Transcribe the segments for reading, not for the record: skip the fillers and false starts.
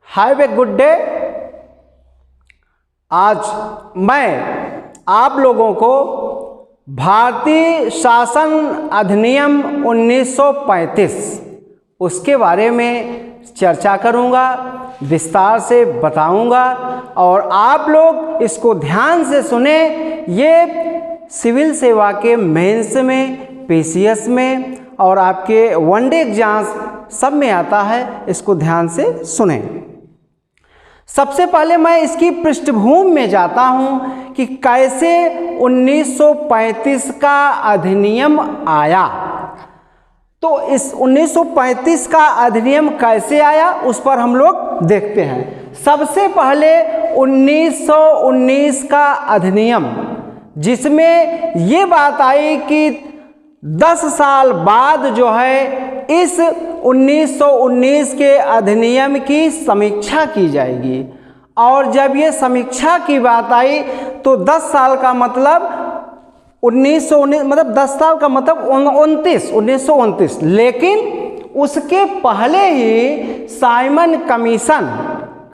Have a good day. आज मैं आप लोगों को भारतीय शासन अधिनियम 1935 उसके बारे में चर्चा करूंगा, विस्तार से बताऊंगा और आप लोग इसको ध्यान से सुने। ये सिविल सेवा के मेंस में, पीसीएस में और आपके वनडे एग्जाम्स सब में आता है, इसको ध्यान से सुने। सबसे पहले मैं इसकी पृष्ठभूमि में जाता हूं कि कैसे 1935 का अधिनियम आया। तो इस 1935 का अधिनियम कैसे आया उस पर हम लोग देखते हैं। सबसे पहले 1919 का अधिनियम, जिसमें ये बात आई कि 10 साल बाद जो है इस 1919 के अधिनियम की समीक्षा की जाएगी। और जब ये समीक्षा की बात आई तो 10 साल का मतलब 1919 मतलब 10 साल का मतलब 1929। लेकिन उसके पहले ही साइमन कमीशन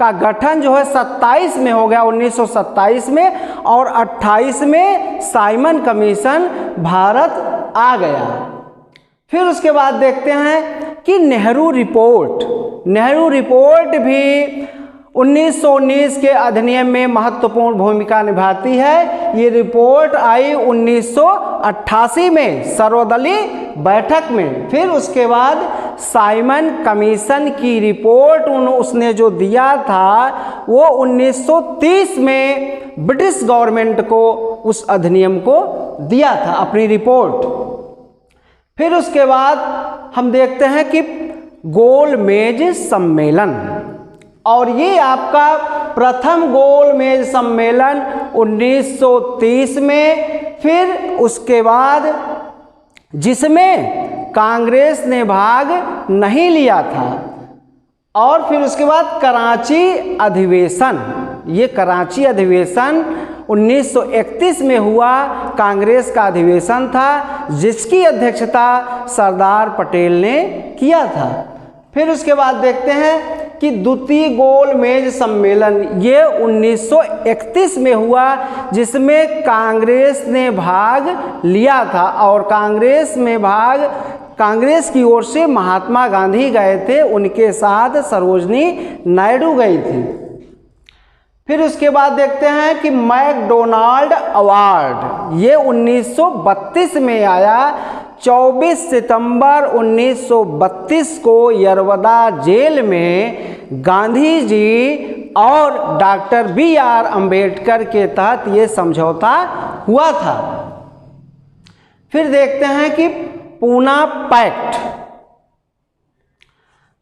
का गठन जो है 27 में हो गया, 1927 में, और 28 में साइमन कमीशन भारत आ गया। फिर उसके बाद देखते हैं कि नेहरू रिपोर्ट भी 1919 के अधिनियम में महत्वपूर्ण भूमिका निभाती है। ये रिपोर्ट आई 1988 में सर्वदलीय बैठक में। फिर उसके बाद साइमन कमीशन की रिपोर्ट उसने जो दिया था वो 1930 में ब्रिटिश गवर्नमेंट को उस अधिनियम को दिया था अपनी रिपोर्ट। फिर उसके बाद हम देखते हैं कि गोलमेज सम्मेलन, और ये आपका प्रथम गोलमेज सम्मेलन 1930 में। फिर उसके बाद जिसमें कांग्रेस ने भाग नहीं लिया था। और फिर उसके बाद कराची अधिवेशन, ये कराची अधिवेशन 1931 में हुआ, कांग्रेस का अधिवेशन था जिसकी अध्यक्षता सरदार पटेल ने किया था। फिर उसके बाद देखते हैं कि द्वितीय गोलमेज सम्मेलन ये 1931 में हुआ, जिसमें कांग्रेस ने भाग लिया था। और कांग्रेस की ओर से महात्मा गांधी गए थे, उनके साथ सरोजनी नायडू गई थी। फिर उसके बाद देखते हैं कि मैकडोनाल्ड अवार्ड ये 1932 में आया। 24 सितंबर 1932 को यरवदा जेल में गांधी जी और डॉक्टर BR अम्बेडकर के तहत ये समझौता हुआ था। फिर देखते हैं कि पूना पैक्ट,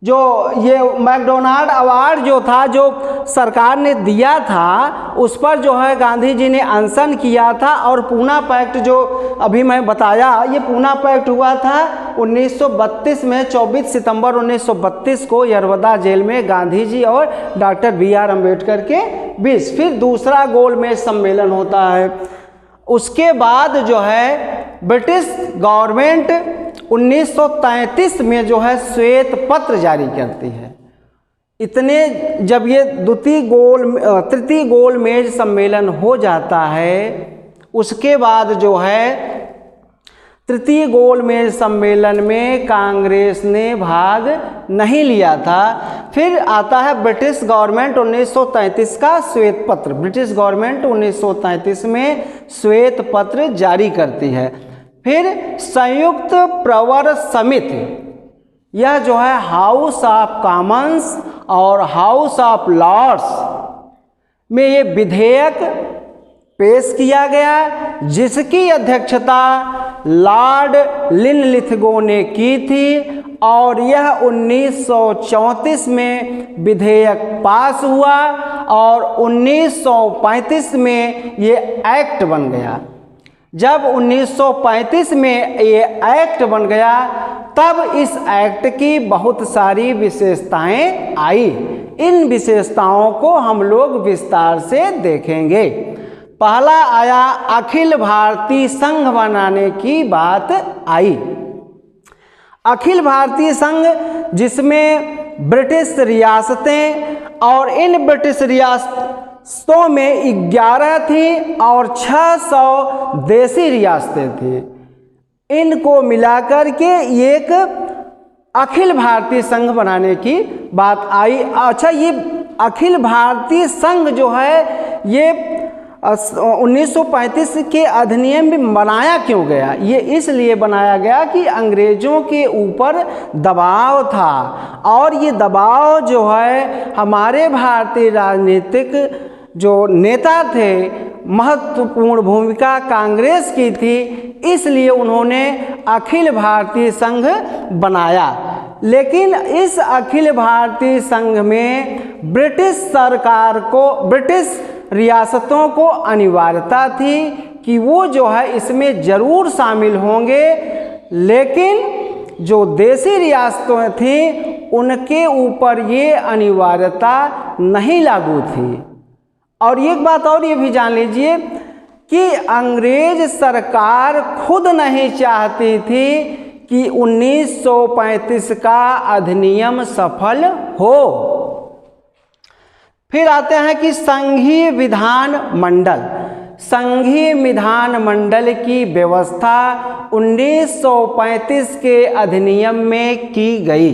जो ये मैकडोनाल्ड अवार्ड जो था, जो सरकार ने दिया था, उस पर जो है गांधी जी ने अनशन किया था। और पूना पैक्ट जो अभी मैं बताया, ये पूना पैक्ट हुआ था 1932 में, 24 सितंबर 1932 को यरवदा जेल में गांधी जी और डॉक्टर BR अम्बेडकर के बीच। फिर दूसरा गोलमेज सम्मेलन होता है। उसके बाद जो है ब्रिटिश गवर्नमेंट 1933 में जो है श्वेत पत्र जारी करती है। जब ये तृतीय गोलमेज सम्मेलन हो जाता है, उसके बाद जो है तृतीय गोलमेज सम्मेलन में कांग्रेस ने भाग नहीं लिया था। फिर आता है ब्रिटिश गवर्नमेंट 1933 का श्वेत पत्र। ब्रिटिश गवर्नमेंट 1933 में श्वेत पत्र जारी करती है। फिर संयुक्त प्रवर समिति, यह जो है हाउस ऑफ कॉमन्स और हाउस ऑफ लॉर्ड्स में ये विधेयक पेश किया गया, जिसकी अध्यक्षता लॉर्ड लिनलिथगो ने की थी। और यह 1934 में विधेयक पास हुआ और 1935 में ये एक्ट बन गया। जब 1935 में ये एक्ट बन गया, तब इस एक्ट की बहुत सारी विशेषताएं आई। इन विशेषताओं को हम लोग विस्तार से देखेंगे। पहला आया अखिल भारतीय संघ बनाने की बात आई। अखिल भारतीय संघ जिसमें ब्रिटिश रियासतें और इन ब्रिटिश रियासतों में 11 थी और 600 देसी रियासतें थी। इनको मिलाकर के एक अखिल भारतीय संघ बनाने की बात आई। अच्छा, ये अखिल भारतीय संघ जो है ये 1935 के अधिनियम में बनाया क्यों गया? ये इसलिए बनाया गया कि अंग्रेज़ों के ऊपर दबाव था और ये दबाव जो है हमारे भारतीय राजनीतिक जो नेता थे, महत्वपूर्ण भूमिका कांग्रेस की थी, इसलिए उन्होंने अखिल भारतीय संघ बनाया। लेकिन इस अखिल भारतीय संघ में ब्रिटिश सरकार को, ब्रिटिश रियासतों को अनिवार्यता थी कि वो जो है इसमें ज़रूर शामिल होंगे, लेकिन जो देसी रियासतें थीं उनके ऊपर ये अनिवार्यता नहीं लागू थी। और एक बात और ये भी जान लीजिए कि अंग्रेज सरकार खुद नहीं चाहती थी कि 1935 का अधिनियम सफल हो। फिर आते हैं कि संघीय विधान मंडल। संघीय विधान मंडल की व्यवस्था 1935 के अधिनियम में की गई।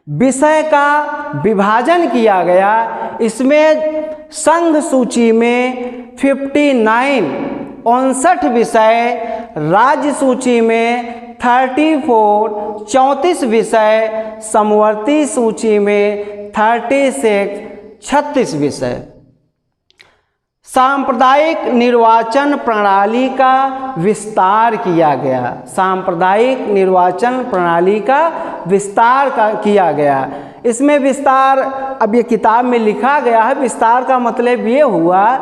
विषय का विभाजन किया गया। इसमें संघ सूची में 59 विषय, राज्य सूची में 34 विषय, समवर्ती सूची में 36 विषय। सांप्रदायिक निर्वाचन प्रणाली का विस्तार किया गया। सांप्रदायिक निर्वाचन प्रणाली का विस्तार किया गया। इसमें विस्तार, अब ये किताब में लिखा गया है, विस्तार का मतलब ये हुआ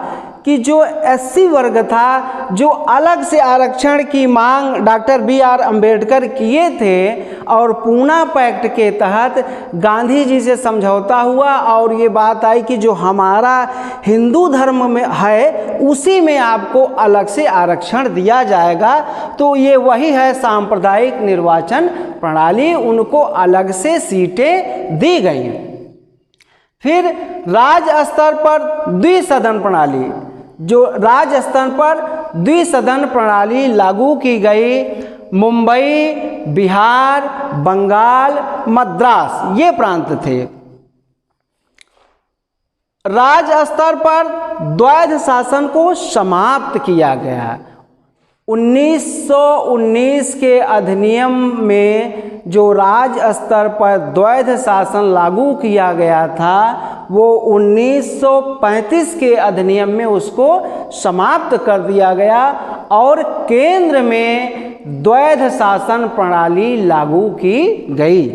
कि जो एससी वर्ग था, जो अलग से आरक्षण की मांग डॉक्टर BR अम्बेडकर किए थे और पूना पैक्ट के तहत गांधी जी से समझौता हुआ और ये बात आई कि जो हमारा हिंदू धर्म में है उसी में आपको अलग से आरक्षण दिया जाएगा। तो ये वही है सांप्रदायिक निर्वाचन प्रणाली, उनको अलग से सीटें दी गई। फिर राज्य स्तर पर द्विसदन प्रणाली, जो राज्य स्तर पर द्विसदन प्रणाली लागू की गई। मुंबई, बिहार, बंगाल, मद्रास ये प्रांत थे। राज्य स्तर पर द्वैध शासन को समाप्त किया गया। 1919 के अधिनियम में जो राज्य स्तर पर द्वैध शासन लागू किया गया था वो 1935 के अधिनियम में उसको समाप्त कर दिया गया और केंद्र में द्वैध शासन प्रणाली लागू की गई।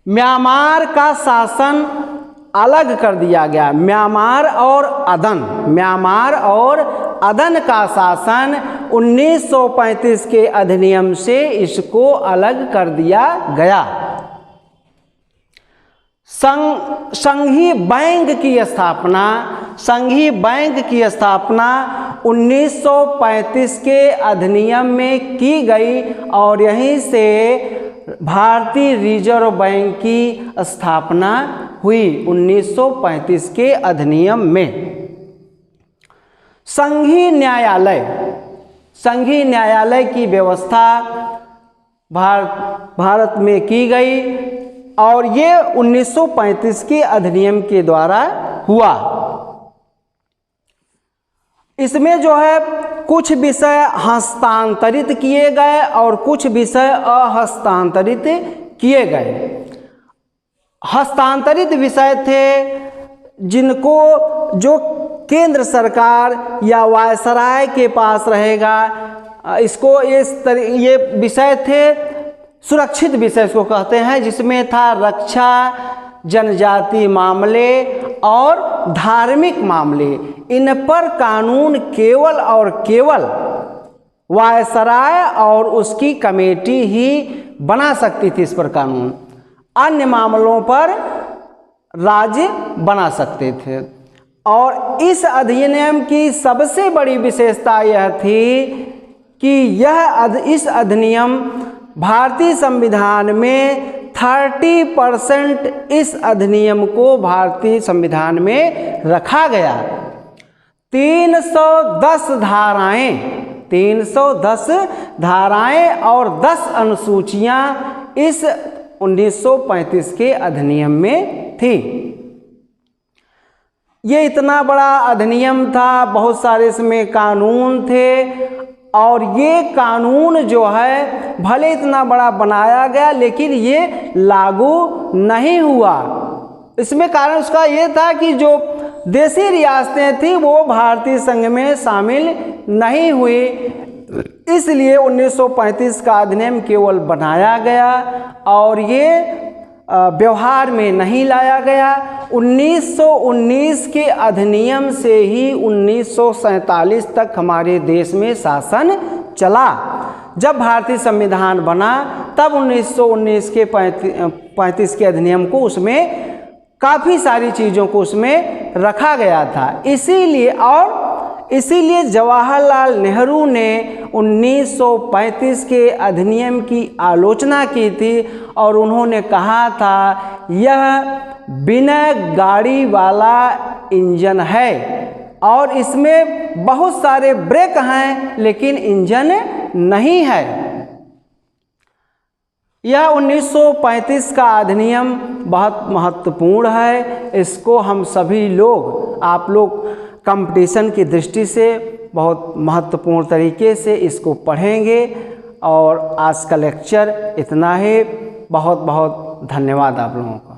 म्यांमार का शासन अलग कर दिया गया। म्यांमार और अदन का शासन 1935 के अधिनियम से इसको अलग कर दिया गया। संघीय बैंक की स्थापना 1935 के अधिनियम में की गई और यहीं से भारतीय रिजर्व बैंक की स्थापना हुई 1935 के अधिनियम में। संघीय न्यायालय की व्यवस्था भारत में की गई और ये 1935 के अधिनियम के द्वारा हुआ। इसमें जो है कुछ विषय हस्तांतरित किए गए और कुछ विषय अहस्तांतरित किए गए। हस्तांतरित विषय थे जिनको जो केंद्र सरकार या वायसराय के पास रहेगा, इसको ये विषय थे सुरक्षित विषय इसको कहते हैं, जिसमें था रक्षा, जनजाति मामले और धार्मिक मामले। इन पर कानून केवल और केवल वायसराय और उसकी कमेटी ही बना सकती थी इस पर कानून। अन्य मामलों पर राज्य बना सकते थे। और इस अधिनियम की सबसे बड़ी विशेषता यह थी कि इस अधिनियम भारतीय संविधान में 30% इस अधिनियम को भारतीय संविधान में रखा गया। 310 धाराएं 310 धाराएं और 10 अनुसूचियां इस 1935 के अधिनियम में थी। ये इतना बड़ा अधिनियम था, बहुत सारे इसमें कानून थे, और ये कानून जो है भले इतना बड़ा बनाया गया लेकिन ये लागू नहीं हुआ। इसमें कारण उसका ये था कि जो देशी रियासतें थी वो भारतीय संघ में शामिल नहीं हुई, इसलिए 1935 का अधिनियम केवल बनाया गया और ये व्यवहार में नहीं लाया गया। 1919 के अधिनियम से ही 1947 तक हमारे देश में शासन चला। जब भारतीय संविधान बना तब 1919 के 35 के अधिनियम को उसमें काफ़ी सारी चीज़ों को उसमें रखा गया था। इसीलिए जवाहरलाल नेहरू ने 1935 के अधिनियम की आलोचना की थी और उन्होंने कहा था यह बिना गाड़ी वाला इंजन है और इसमें बहुत सारे ब्रेक हैं लेकिन इंजन नहीं है। यह 1935 का अधिनियम बहुत महत्वपूर्ण है। इसको हम सभी लोग, आप लोग कंपटीशन की दृष्टि से बहुत महत्वपूर्ण तरीके से इसको पढ़ेंगे। और आज का लेक्चर इतना ही। बहुत बहुत धन्यवाद आप लोगों का।